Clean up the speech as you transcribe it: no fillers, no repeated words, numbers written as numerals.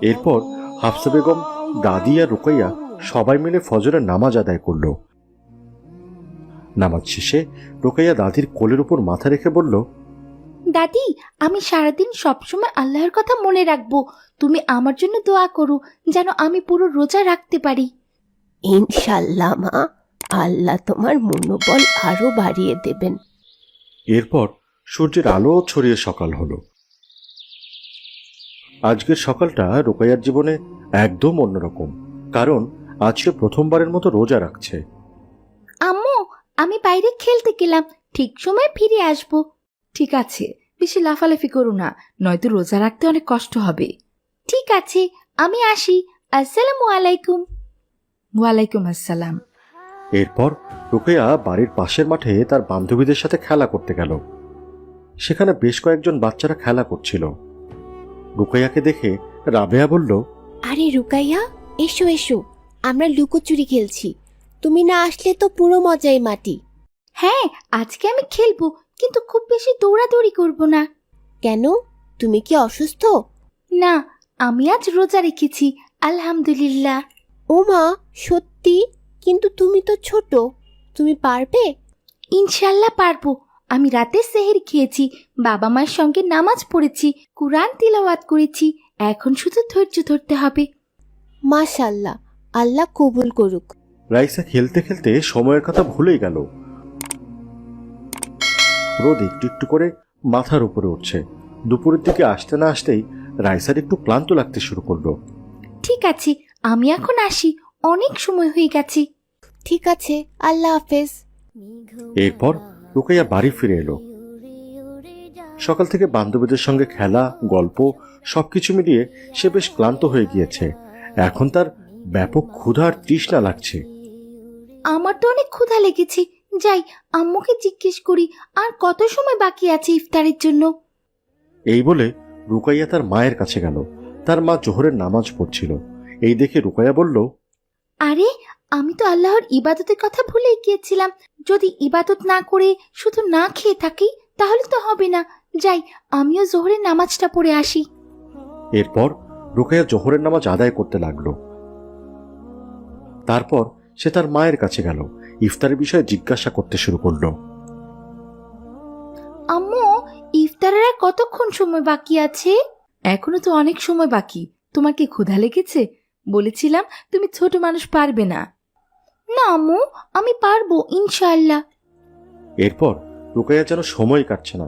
এরপর হাফসা বেগম, দাদি আর রুকাইয়া সবাই মিলে ফজরের নামাজ আদায় করল। নামাজ শেষে রুকাইয়া দাদির কোলের উপর মাথা রেখে বলল, দাদি, আমি সারাদিন সবসময় আল্লাহর কথা মনে রাখবো। তুমি আমার জন্য দোয়া করো যেন আমি পুরো রোজা রাখতে পারি। ইনশাল্লাহ মা, আল্লাহ তোমার মনোবল আরো বাড়িয়ে দেবেন। এরপর সূর্যের আলো ছড়িয়ে সকাল হলো। আজকের সকালটা রুকাইয়ার জীবনে একদম অন্যরকম, কারণ আজ সে প্রথমবারের মতো রোজা রাখছে। আম্মু, আমি বাইরে খেলতে গেলাম, ঠিক সময় ফিরে আসবো। ঠিক আছে, বেশি লাফালাফি করো না, নয়তো রোজা রাখতে অনেক কষ্ট হবে। ঠিক আছে, আমি আসি। আসসালামু আলাইকুম। ওয়ালাইকুম আসসালাম। এরপর রুকাইয়া বাড়ির পাশের মাঠে তার বান্ধবীদের সাথে খেলা করতে গেল। সেখানে বেশ কয়েকজন বাচ্চারা খেলা করছিল। রুকাইয়াকে দেখে রাবেয়া বলল, আরে রুকাইয়া, এসো এসো, আমরা লুকোচুরি খেলছি। তুমি না আসলে তো পুরো মজাই মাটি। হ্যাঁ, আজকে আমি খেলবো, কিন্তু খুব বেশি দৌড়াদৌড়ি করব না। কেন, তুমি কি অসুস্থ? না, আমি আজ রোজা রেখেছি, আলহামদুলিল্লাহ। ও মা, সত্যি? কিন্তু তুমি তো ছোট, তুমি পারবে? ইনশাল্লাহ পারবো। আমি রাতে সেহরি খেয়েছি, বাবা মার সঙ্গে নামাজ পড়েছি, কুরআন তিলাওয়াত করেছি। এখন শুধু ধৈর্য ধরতে হবে। মাশাল্লাহ, আল্লাহ কবুল করুক। রাইসা খেলতে খেলতে সময়ের কথা ভুলেই গেল। রোদ একটু একটু করে মাথার উপরে উঠছে। দুপুরের দিকে আসতে না আসতেই রাইসার একটু ক্লান্ত লাগতে শুরু করলো। ঠিক আছে, আমি এখন আসি, অনেক সময় হয়ে গেছে। ঠিক আছে, আল্লাহ হাফেজ। এরপর রুকাইয়া বাড়ি ফিরে এলো। সকাল থেকে বান্ধবীদের সঙ্গে খেলা, গল্প সবকিছু মিলিয়ে সে বেশ ক্লান্ত হয়ে গিয়েছে। এখন তার ব্যাপক ক্ষুধা আর তৃষ্ণা লাগছে। আমার তো অনেক ক্ষুধা লেগেছে। যাই, আম্মুকে জিজ্ঞেস করি আর কত সময় বাকি আছে ইফতারের জন্য। এই বলে রুকাইয়া তার মায়ের কাছে গেল। তার মা জোহরের নামাজ পড়ছিল। এই দেখে রুকাইয়া বলল, আরে, আমি তো আল্লাহর ইবাদতের কথা ভুলেই গিয়েছিলাম। যদি ইবাদত না করে শুধু না খেয়ে থাকি তাহলে তো হবে না। যাই, আমিও জোহরের নামাজটা পড়ে আসি। এরপর রুকাইয়া জোহরের নামাজ আদায় করতে লাগলো। তারপর সে তার মায়ের কাছে গেল, ইফতারের বিষয়ে জিজ্ঞাসা করতে শুরু করলো। আম্মু, ইফতারের আর কতক্ষণ সময় বাকি আছে? এখনো তো অনেক সময় বাকি। তোমার কি ক্ষুধা লেগেছে? বলেছিলাম তুমি ছোট মানুষ, পারবে না। না আম্মু, আমি পারবো ইনশাআল্লাহ। এরপর রুকাইয়া যেন সময় কাটছে না,